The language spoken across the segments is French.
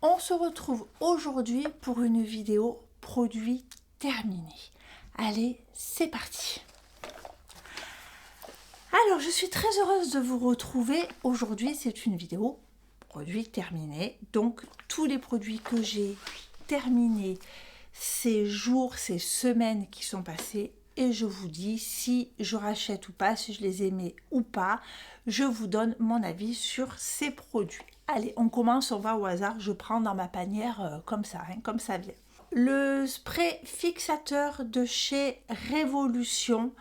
On se retrouve aujourd'hui pour une vidéo produit terminé. Allez, c'est parti. Alors, je suis très heureuse de vous retrouver. Aujourd'hui, c'est une vidéo produit terminé. Donc, tous les produits que j'ai terminés ces jours, ces semaines qui sont passées, et je vous dis si je rachète ou pas, si je les aimais ou pas. Je vous donne mon avis sur ces produits. Allez, on commence, on va au hasard. Je prends dans ma panière comme ça, comme ça vient. Le spray fixateur de chez Révolution.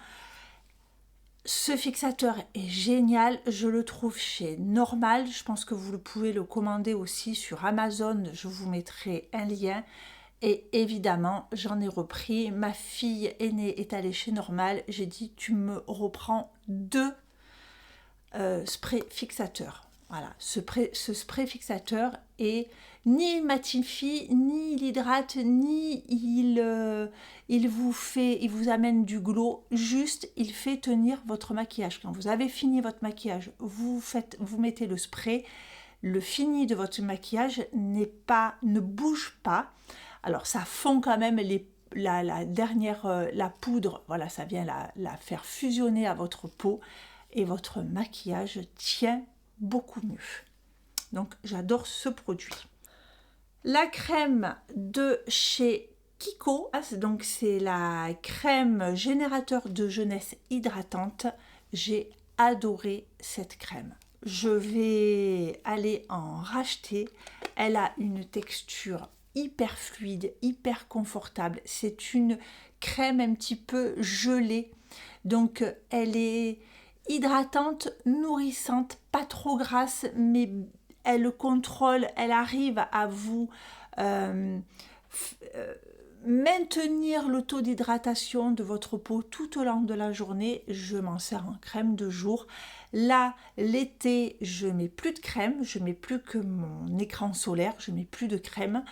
Ce fixateur est génial, je le trouve chez Normal. Je pense que vous pouvez le commander aussi sur Amazon. Je vous mettrai un lien. Et évidemment, j'en ai repris. Ma fille aînée est allée chez Normal. J'ai dit, tu me reprends deux sprays fixateurs. Voilà, ce spray fixateur est ni il matifie, ni il hydrate, ni il vous amène du glow. Juste, il fait tenir votre maquillage. Quand vous avez fini votre maquillage, vous mettez le spray. Le fini de votre maquillage ne bouge pas. Alors ça fond quand même la dernière, la poudre, voilà, ça vient la faire fusionner à votre peau et votre maquillage tient beaucoup mieux. Donc j'adore ce produit. La crème de chez Kiko, donc c'est la crème générateur de jeunesse hydratante. J'ai adoré cette crème. Je vais aller en racheter. Elle a une texture hyper fluide, hyper confortable. C'est une crème un petit peu gelée. Donc elle est hydratante, nourrissante, pas trop grasse, mais elle contrôle, elle arrive à vous maintenir le taux d'hydratation de votre peau tout au long de la journée. Je m'en sers en crème de jour. Là, l'été, je mets plus de crème, je mets plus que mon écran solaire, je mets plus de crème.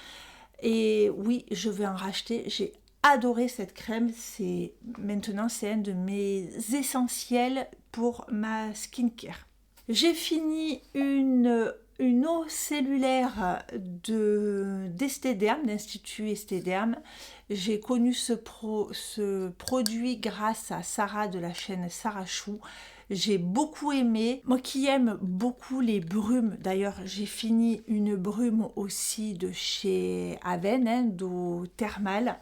Et oui, je vais en racheter. J'ai adoré cette crème. Maintenant, c'est un de mes essentiels pour ma skincare. J'ai fini une eau cellulaire d'Esthederm, d'Institut Esthederm. J'ai connu ce produit grâce à Sarah de la chaîne Sarah Chou. J'ai beaucoup aimé. Moi qui aime beaucoup les brumes, d'ailleurs j'ai fini une brume aussi de chez Aven, d'eau thermale.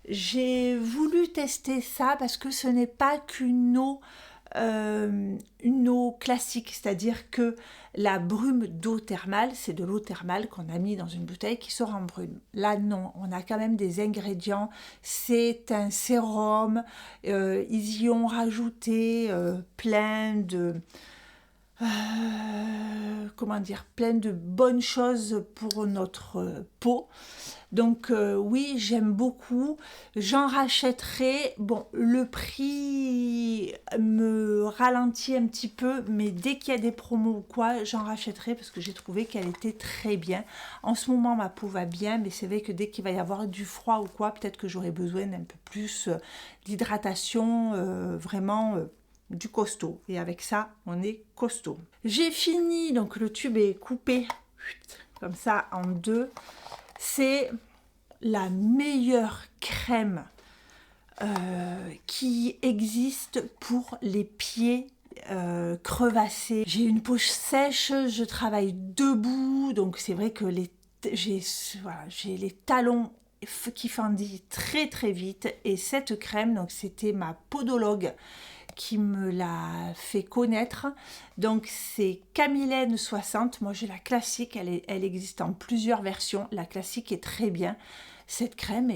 J'ai voulu tester ça parce que ce n'est pas qu'une eau classique, c'est-à-dire que la brume d'eau thermale, c'est de l'eau thermale qu'on a mis dans une bouteille qui sort en brume. Là non, on a quand même des ingrédients, c'est un sérum, ils y ont rajouté plein de plein de bonnes choses pour notre peau. Donc oui, j'aime beaucoup. J'en rachèterai. Bon, le prix me ralentit un petit peu, mais dès qu'il y a des promos ou quoi, j'en rachèterai parce que j'ai trouvé qu'elle était très bien. En ce moment, ma peau va bien, mais c'est vrai que dès qu'il va y avoir du froid ou quoi, peut-être que j'aurai besoin d'un peu plus d'hydratation, vraiment du costaud. Et avec ça, on est costaud. J'ai fini, donc le tube est coupé comme ça en deux. C'est la meilleure crème qui existe pour les pieds crevassés. J'ai une peau sèche, je travaille debout, donc c'est vrai que j'ai les talons qui fendillent très très vite. Et cette crème, donc c'était ma podologue qui me l'a fait connaître. Donc c'est Camilène 60. Moi j'ai la classique, elle existe en plusieurs versions. La classique est très bien. Cette crème,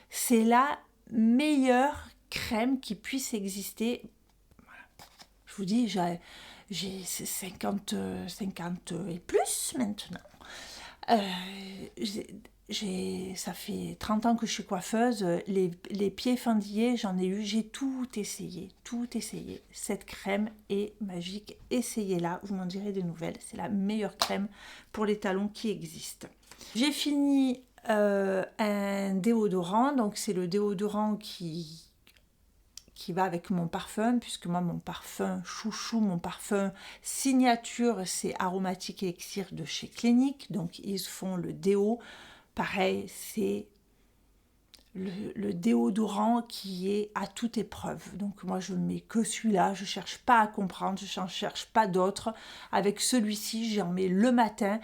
c'est la meilleure crème qui puisse exister. Voilà. Je vous dis, j'ai 50 et plus maintenant. Ça fait 30 ans que je suis coiffeuse, les pieds fendillés, j'en ai eu, j'ai tout essayé. Cette crème est magique, essayez-la, vous m'en direz des nouvelles, c'est la meilleure crème pour les talons qui existe. J'ai fini un déodorant, donc c'est le déodorant qui qui va avec mon parfum, puisque moi, mon parfum chouchou, mon parfum signature, c'est Aromatique Elixir de chez Clinique. Donc, ils font le déo. Pareil, c'est le déodorant qui est à toute épreuve. Donc, moi, je ne mets que celui-là. Je ne cherche pas à comprendre, je n'en cherche pas d'autres. Avec celui-ci, j'en mets le matin.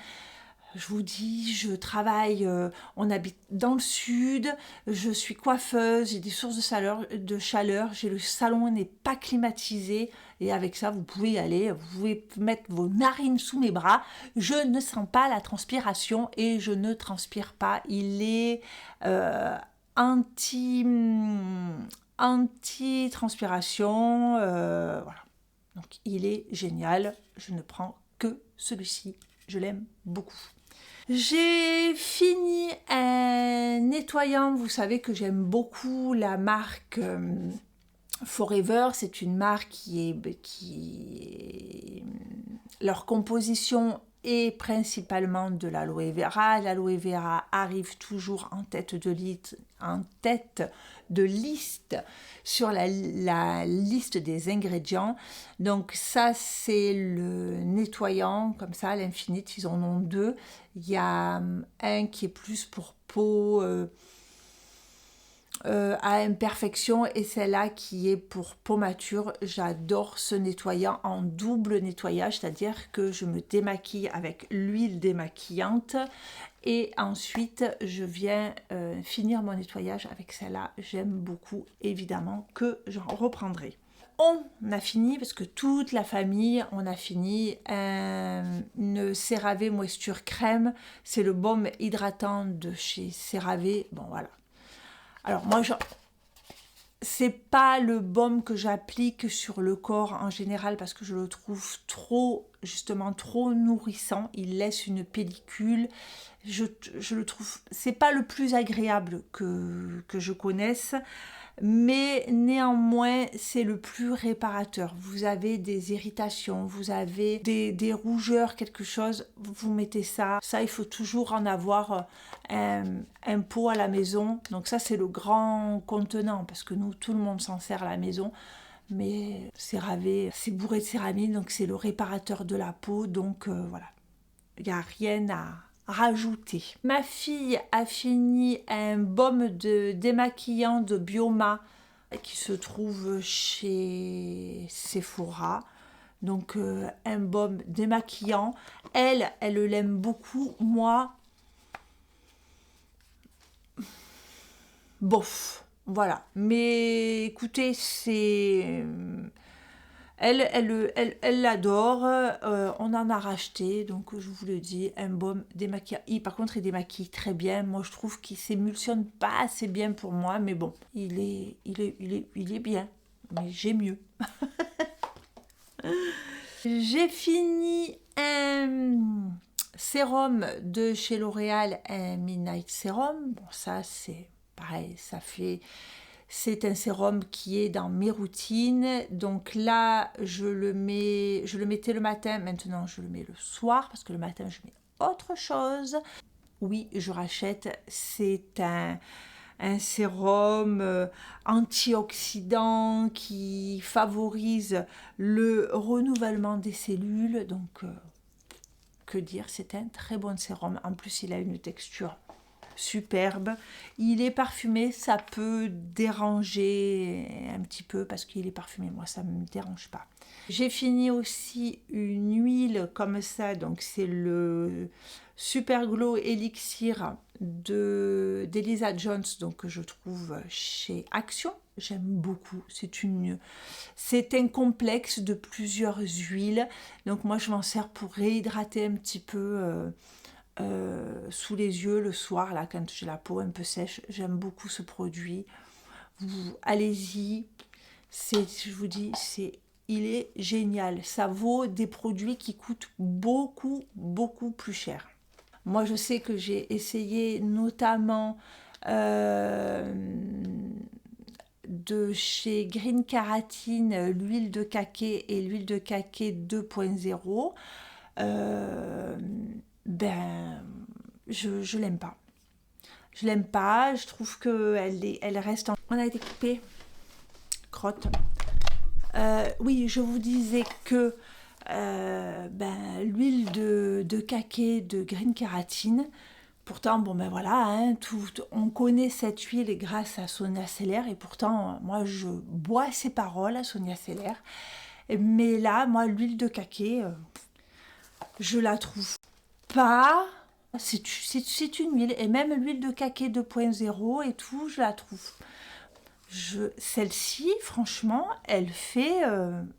Je vous dis, je travaille, on habite dans le sud, je suis coiffeuse, j'ai des sources de chaleur, le salon n'est pas climatisé et avec ça vous pouvez y aller, vous pouvez mettre vos narines sous mes bras, je ne sens pas la transpiration et je ne transpire pas, il est anti-transpiration, voilà, donc il est génial, je ne prends que celui-ci, je l'aime beaucoup. J'ai fini un nettoyant, vous savez que j'aime beaucoup la marque Forever, c'est une marque leur composition est principalement de l'aloe vera. L'aloe vera arrive toujours en tête de liste sur la liste des ingrédients. Donc ça, c'est le nettoyant, comme ça, à l'infinite, ils en ont deux. Il y a un qui est plus pour peau à imperfection et celle-là qui est pour peau mature. J'adore ce nettoyant en double nettoyage, c'est-à-dire que je me démaquille avec l'huile démaquillante et ensuite je viens finir mon nettoyage avec celle-là. J'aime beaucoup, évidemment que j'en reprendrai. On a fini, parce que toute la famille, on a fini une CeraVe Moisture Crème. C'est le baume hydratant de chez CeraVe. Bon, voilà. Alors moi, c'est pas le baume que j'applique sur le corps en général parce que je le trouve trop nourrissant. Il laisse une pellicule. Je le trouve, c'est pas le plus agréable que je connaisse, mais néanmoins c'est le plus réparateur. Vous avez des irritations, vous avez des rougeurs, quelque chose, vous mettez ça. Ça, il faut toujours en avoir un pot à la maison. Donc ça, c'est le grand contenant parce que nous, tout le monde s'en sert à la maison. Mais CeraVe, c'est bourré de céramide, donc c'est le réparateur de la peau. Donc voilà, il n'y a rien à rajouter. Ma fille a fini un baume démaquillant de Bioma qui se trouve chez Sephora. Donc un baume démaquillant. Elle l'aime beaucoup. Moi, bof. Voilà. Mais écoutez, c'est... Elle l'adore, on en a racheté, donc je vous le dis, un baume démaquillant. Par contre, il démaquille très bien. Moi, je trouve qu'il s'émulsionne pas assez bien pour moi, mais bon, il est bien. Mais j'ai mieux. J'ai fini un sérum de chez L'Oréal, un Midnight Serum. Bon, ça, c'est pareil, c'est un sérum qui est dans mes routines. Donc là, je le mettais le matin. Maintenant, je le mets le soir parce que le matin, je mets autre chose. Oui, je rachète. C'est un sérum antioxydant qui favorise le renouvellement des cellules. Donc, que dire, c'est un très bon sérum. En plus, il a une texture superbe. Il est parfumé, ça peut déranger un petit peu parce qu'il est parfumé. Moi, ça ne me dérange pas. J'ai fini aussi une huile comme ça, donc c'est le Super Glow Elixir d'Elisa Jones, donc que je trouve chez Action. J'aime beaucoup. C'est un complexe de plusieurs huiles. Donc moi, je m'en sers pour réhydrater un petit peu sous les yeux le soir, là, quand j'ai la peau un peu sèche. J'aime beaucoup ce produit. Allez-y. Je vous dis, il est génial. Ça vaut des produits qui coûtent beaucoup, beaucoup plus cher. Moi, je sais que j'ai essayé notamment de chez Green Karatine, l'huile de Kake et l'huile de Kake 2.0. Je l'aime pas. Je l'aime pas. Je trouve qu'elle reste... On a été coupé. crotte. Oui, je vous disais que l'huile de kaki de Green Kératine, pourtant, bon ben voilà, hein, on connaît cette huile grâce à Sonia Seller, et pourtant, moi, je bois ses paroles à Sonia Seller. Mais là, moi, l'huile de kaki, je la trouve pas... C'est une huile, et même l'huile de kaki 2.0 et tout, je la trouve. Celle-ci, franchement, elle fait...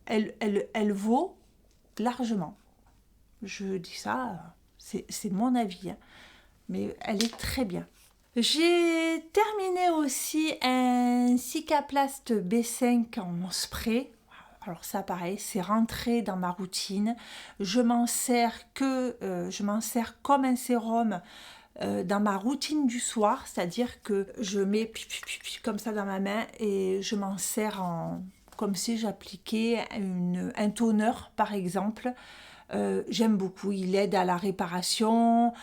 elle vaut largement. Je dis ça, c'est mon avis, hein, mais elle est très bien. J'ai terminé aussi un Cicaplast B5 en spray. Alors ça, pareil, c'est rentré dans ma routine. Je m'en sers comme un sérum dans ma routine du soir, c'est-à-dire que je mets comme ça dans ma main et je m'en sers comme si j'appliquais un toner, par exemple. J'aime beaucoup, il aide à la réparation,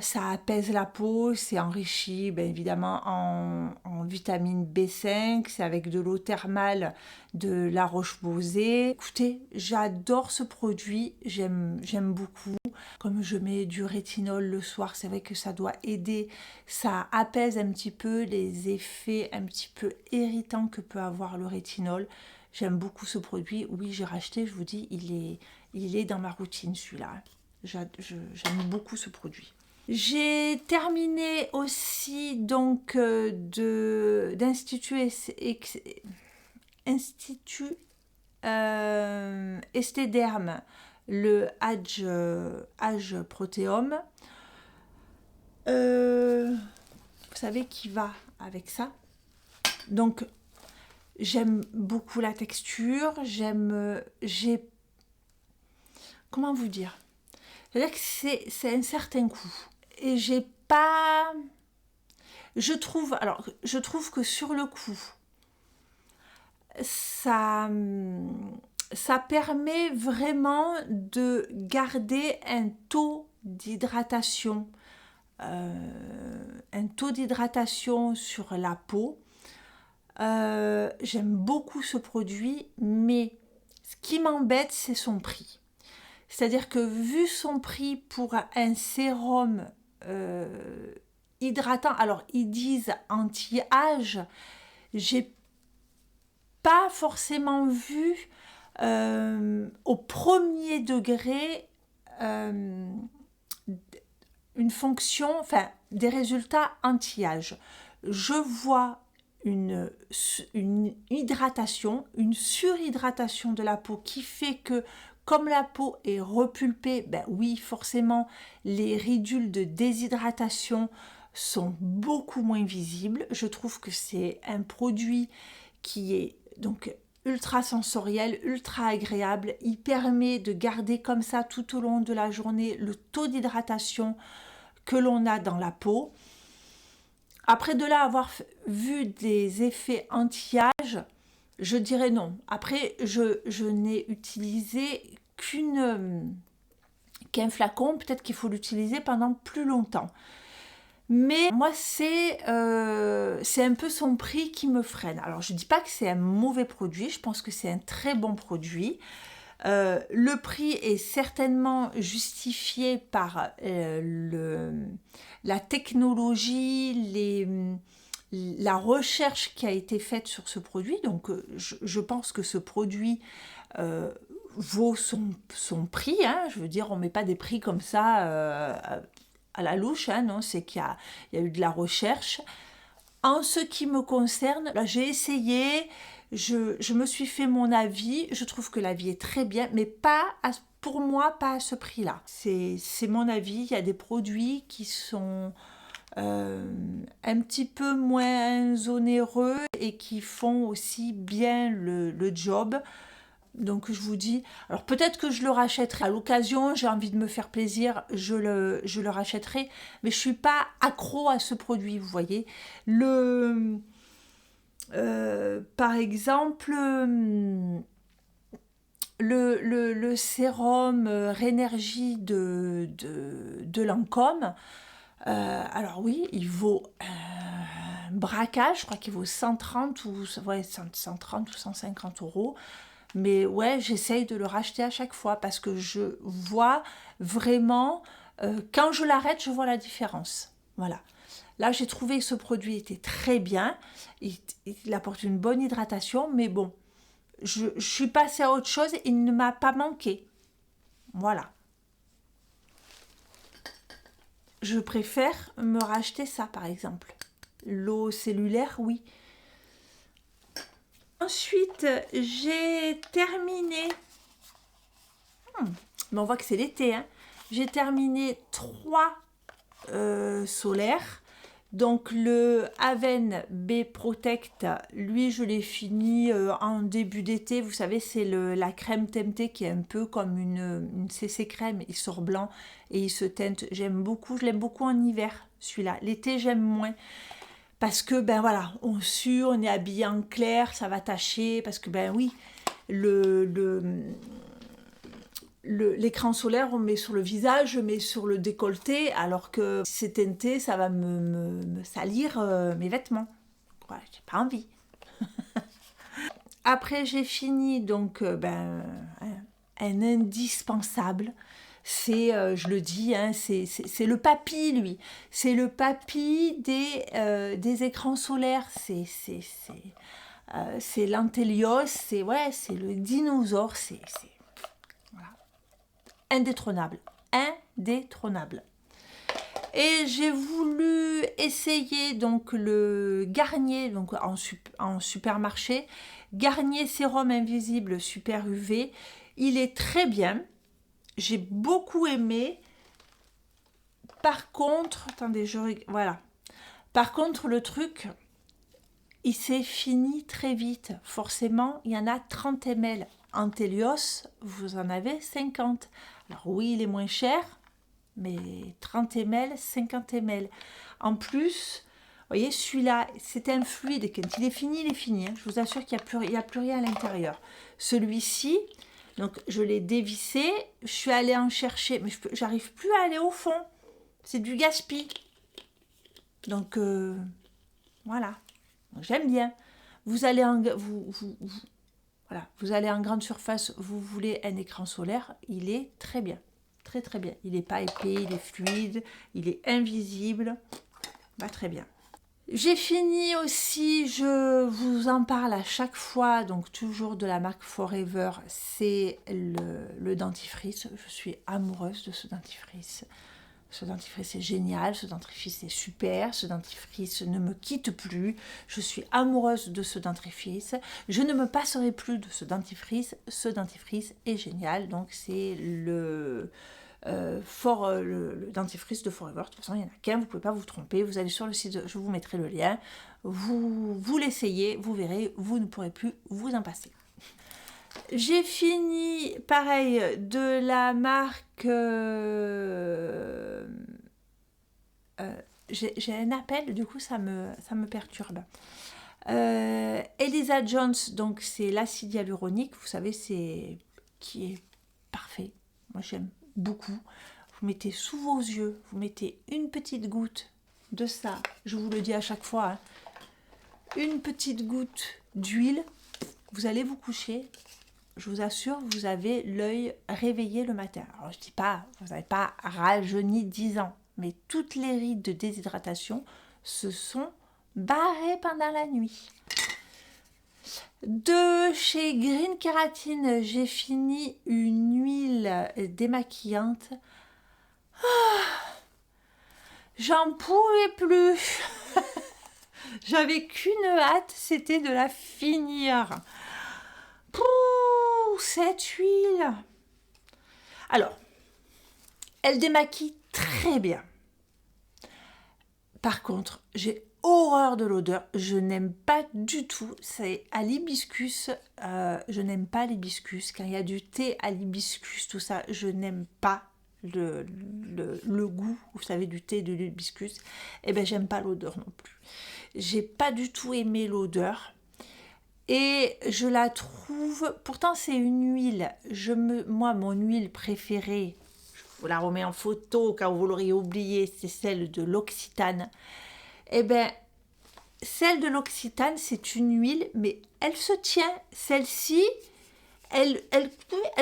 ça apaise la peau, c'est enrichi bien évidemment en vitamine B5, c'est avec de l'eau thermale de La Roche-Posay. Écoutez, j'adore ce produit, j'aime beaucoup. Comme je mets du rétinol le soir, c'est vrai que ça doit aider, ça apaise un petit peu les effets un petit peu irritants que peut avoir le rétinol. J'aime beaucoup ce produit. Oui, j'ai racheté, je vous dis, il est dans ma routine celui-là. J'aime beaucoup ce produit. J'ai terminé aussi donc d'Institut Estéderm, le Age Proteum. Vous savez qui va avec ça. Donc j'aime beaucoup la texture, comment vous dire? C'est-à-dire que c'est un certain coup. Et j'ai pas... Je trouve que sur le coup, ça permet vraiment de garder un taux d'hydratation. Sur la peau. J'aime beaucoup ce produit, mais ce qui m'embête, c'est son prix. C'est-à-dire que vu son prix pour un sérum hydratant, alors ils disent anti-âge, j'ai pas forcément vu au premier degré une fonction, enfin des résultats anti-âge. Je vois une hydratation, une surhydratation de la peau qui fait que comme la peau est repulpée, ben oui, forcément, les ridules de déshydratation sont beaucoup moins visibles. Je trouve que c'est un produit qui est donc ultra sensoriel, ultra agréable. Il permet de garder comme ça tout au long de la journée le taux d'hydratation que l'on a dans la peau. Après de là avoir vu des effets anti-âge, je dirais non. Après, je n'ai utilisé qu'un flacon, peut-être qu'il faut l'utiliser pendant plus longtemps. Mais moi, c'est un peu son prix qui me freine. Alors, je ne dis pas que c'est un mauvais produit, je pense que c'est un très bon produit. Le prix est certainement justifié par la technologie, la recherche qui a été faite sur ce produit. Donc, je pense que ce produit vaut son prix. Hein. Je veux dire, on ne met pas des prix comme ça à la louche. Hein, non, c'est qu'il y a eu de la recherche. En ce qui me concerne, là, j'ai essayé, je me suis fait mon avis. Je trouve que l'avis est très bien, mais pour moi, pas à ce prix-là. C'est mon avis. Il y a des produits qui sont un petit peu moins onéreux et qui font aussi bien le job. Donc je vous dis, alors peut-être que je le rachèterai à l'occasion, j'ai envie de me faire plaisir, je le rachèterai, mais je suis pas accro à ce produit, vous voyez. Par exemple, le sérum Rénergie de Lancôme, alors oui, il vaut un braquage, je crois qu'il vaut 130 ou, ouais, 130 ou 150 euros. Mais ouais, j'essaye de le racheter à chaque fois parce que je vois vraiment, quand je l'arrête, je vois la différence. Voilà. Là, j'ai trouvé que ce produit était très bien. Il apporte une bonne hydratation, mais bon, je suis passée à autre chose. Il ne m'a pas manqué. Voilà. Je préfère me racheter ça, par exemple. L'eau cellulaire, oui. Ensuite, j'ai terminé. Mais on voit que c'est l'été. Hein. J'ai terminé 3 solaires. Donc le Aven B Protect, lui je l'ai fini en début d'été. Vous savez, c'est la crème teintée qui est un peu comme une CC crème. Il sort blanc et il se teinte. J'aime beaucoup, je l'aime beaucoup en hiver celui-là. L'été j'aime moins. Parce que ben voilà, on sue, on est habillé en clair, ça va tacher. Parce que ben oui, l'écran solaire, on met sur le visage, je mets sur le décolleté, alors que si c'est teinté, ça va me salir mes vêtements. Voilà, j'ai pas envie. Après, j'ai fini donc un indispensable. C'est, je le dis, hein, c'est le papy, lui. C'est le papy des écrans solaires. C'est l'Antelios, c'est ouais, c'est le dinosaure, c'est voilà. Indétrônable. Indétrônable. Et j'ai voulu essayer donc le Garnier, donc en supermarché. Garnier sérum invisible super UV. Il est très bien. J'ai beaucoup aimé. Par contre, attendez, voilà. Par contre, le truc, il s'est fini très vite. Forcément, il y en a 30 ml. Antelios, vous en avez 50. Alors oui, il est moins cher, mais 30 ml, 50 ml. En plus, vous voyez, celui-là, c'est un fluide. Et quand il est fini, il est fini. Hein. Je vous assure qu'il n'y a plus rien à l'intérieur. Celui-ci, donc je l'ai dévissé. Je suis allée en chercher, mais j'arrive plus à aller au fond. C'est du gaspille. Donc, voilà. J'aime bien. Vous allez vous allez en grande surface, vous voulez un écran solaire, il est très bien. Très très bien. Il n'est pas épais, il est fluide, il est invisible. Bah, très bien. J'ai fini aussi, je vous en parle à chaque fois, donc toujours de la marque Forever, c'est le dentifrice. Je suis amoureuse de ce dentifrice. Ce dentifrice est génial, ce dentifrice est super, ce dentifrice ne me quitte plus. Je suis amoureuse de ce dentifrice. Je ne me passerai plus de ce dentifrice. Ce dentifrice est génial. Donc c'est le dentifrice de Forever. De toute façon, il n'y en a qu'un, vous ne pouvez pas vous tromper. Vous allez sur le site, je vous mettrai le lien. Vous l'essayez, vous verrez, vous ne pourrez plus vous en passer. J'ai fini, pareil, de la marque... j'ai un appel, du coup ça me perturbe. Elisa Jones, donc c'est l'acide hyaluronique, vous savez, c'est qui est parfait. Moi j'aime beaucoup. Vous mettez sous vos yeux, vous mettez une petite goutte de ça, je vous le dis à chaque fois, hein, une petite goutte d'huile, vous allez vous coucher. Je vous assure, vous avez l'œil réveillé le matin. Alors, je ne dis pas, vous n'avez pas rajeuni 10 ans, mais toutes les rides de déshydratation se sont barrées pendant la nuit. De chez Green Kératine, j'ai fini une huile démaquillante. J'en pouvais plus. J'avais qu'une hâte, c'était de la finir. Pouh, cette huile. Alors, elle démaquille très bien. Par contre, j'ai horreur de l'odeur. Je n'aime pas du tout. C'est à l'hibiscus. Je n'aime pas l'hibiscus. Quand il y a du thé à l'hibiscus, tout ça, je n'aime pas le goût, vous savez, du thé et de l'hibiscus. Eh bien, j'aime pas l'odeur non plus. J'ai pas du tout aimé l'odeur. Et je la trouve, pourtant c'est une huile, moi mon huile préférée, je vous la remets en photo quand vous l'auriez oublié, c'est celle de l'Occitane. Eh bien, celle de l'Occitane, c'est une huile, mais elle se tient. Celle-ci, elle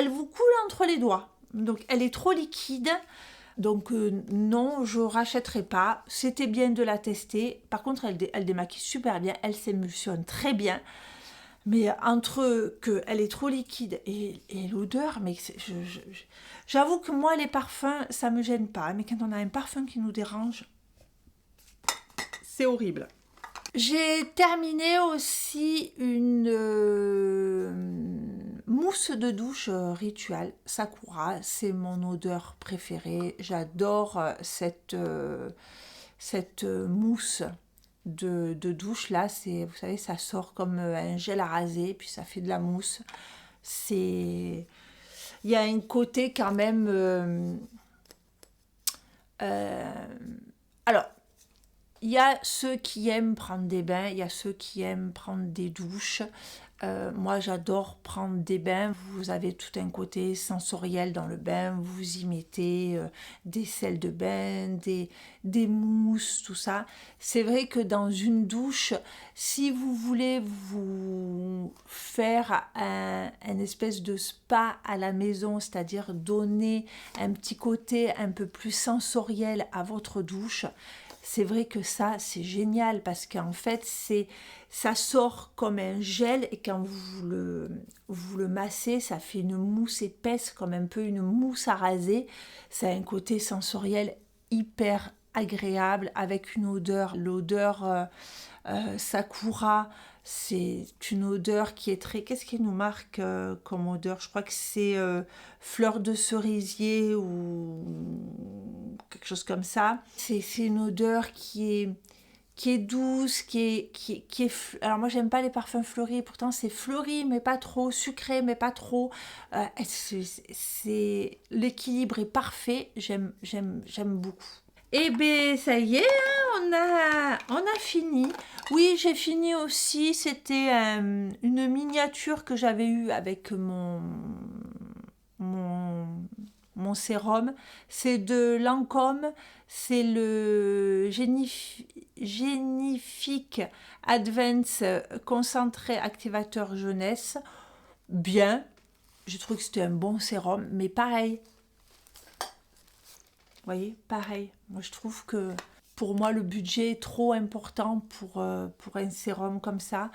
vous coule entre les doigts. Donc, elle est trop liquide. Donc, non, je rachèterai pas. C'était bien de la tester. Par contre, elle démaquille super bien. Elle s'émulsionne très bien. Mais entre qu'elle est trop liquide et l'odeur, mais j'avoue que moi, les parfums, ça me gêne pas. Mais quand on a un parfum qui nous dérange, c'est horrible. J'ai terminé aussi une mousse de douche Ritual Sakura. C'est mon odeur préférée. J'adore cette mousse de douche là. Vous savez, ça sort comme un gel à raser, puis ça fait de la mousse. Il y a un côté quand même... alors, il y a ceux qui aiment prendre des bains, il y a ceux qui aiment prendre des douches. Moi, j'adore prendre des bains. Vous avez tout un côté sensoriel dans le bain. Vous y mettez des sels de bain, des mousses, tout ça. C'est vrai que dans une douche, si vous voulez vous faire un espèce de spa à la maison, c'est-à-dire donner un petit côté un peu plus sensoriel à votre douche, c'est vrai que ça, c'est génial parce qu'en fait, ça sort comme un gel et quand vous le massez, ça fait une mousse épaisse, comme un peu une mousse à raser. Ça a un côté sensoriel hyper agréable avec une odeur. L'odeur Sakura, c'est une odeur qui est très... Qu'est-ce qui nous marque comme odeur? Je crois que c'est fleur de cerisier ou quelque chose comme ça. C'est une odeur qui est douce, alors moi j'aime pas les parfums fleuris, pourtant c'est fleuri mais pas trop, sucré mais pas trop. L'équilibre est parfait, j'aime beaucoup. Et ben ça y est, hein, on a fini. Oui, j'ai fini aussi, c'était une miniature que j'avais eue avec mon sérum. C'est de Lancôme, c'est le Génifique Advance concentré activateur jeunesse. Bien, j'ai trouvé que c'était un bon sérum, mais pareil. Vous voyez, pareil. Moi, je trouve que pour moi, le budget est trop important pour un sérum comme ça.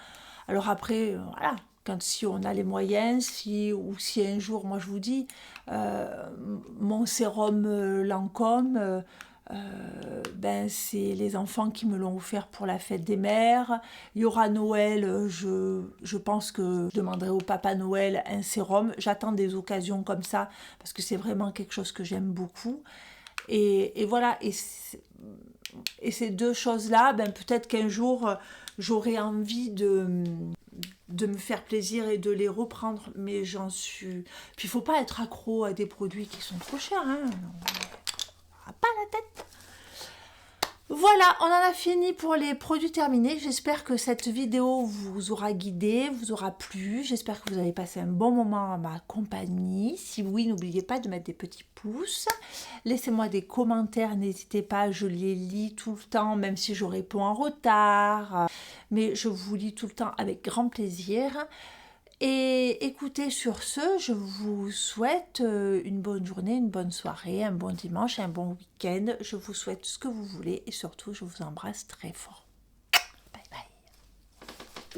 Alors après, voilà, si on a les moyens, si un jour, moi je vous dis, mon sérum Lancôme, ben c'est les enfants qui me l'ont offert pour la fête des mères. Il y aura Noël, je pense que je demanderai au Papa Noël un sérum. J'attends des occasions comme ça parce que c'est vraiment quelque chose que j'aime beaucoup. Et voilà, et ces deux choses-là, ben peut-être qu'un jour, j'aurai envie de me faire plaisir et de les reprendre, mais j'en suis... Puis il faut pas être accro à des produits qui sont trop chers, hein. On n'a pas la tête. Voilà, on en a fini pour les produits terminés. J'espère que cette vidéo vous aura guidé, vous aura plu. J'espère que vous avez passé un bon moment à ma compagnie. Si oui, n'oubliez pas de mettre des petits pouces. Laissez-moi des commentaires, n'hésitez pas, je les lis tout le temps, même si je réponds en retard. Mais je vous lis tout le temps avec grand plaisir. Et écoutez, sur ce, je vous souhaite une bonne journée, une bonne soirée, un bon dimanche, un bon week-end. Je vous souhaite ce que vous voulez et surtout, je vous embrasse très fort.